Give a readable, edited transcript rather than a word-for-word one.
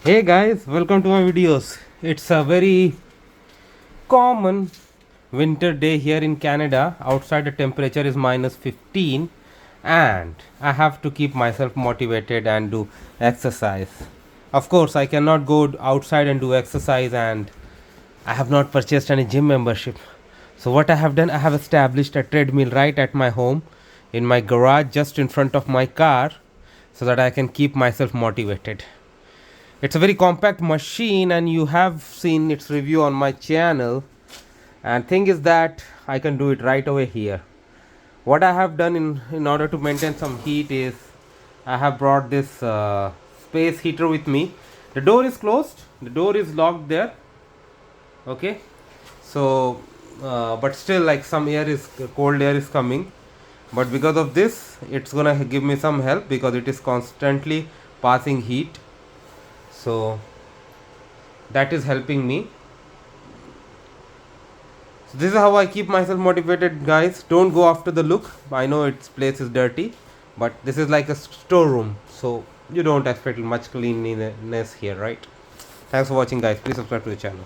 Hey guys, welcome to my videos. It's a very common winter day here in Canada. Outside the temperature is minus 15 and I have to keep myself motivated and do exercise. Of course, I cannot go outside and do exercise and I have not purchased any gym membership. So what I have done, I have established a treadmill right at my home in my garage just in front of my car so that I can keep myself motivated. It's a very compact machine and you have seen its review on my channel, and thing is that I can do it right away here. What I have done in order to maintain some heat is I have brought this space heater with me. The door is closed, the door is locked there. Okay, so but still, like, some air is cold air is coming, but because of this it's gonna give me some help because it is constantly passing heat. So that is helping me. So this is how I keep myself motivated, guys. Don't go after the look. I know its place is dirty, but this is like a storeroom, so you don't expect much cleanliness here, right? Thanks for watching, guys. Please subscribe to the channel.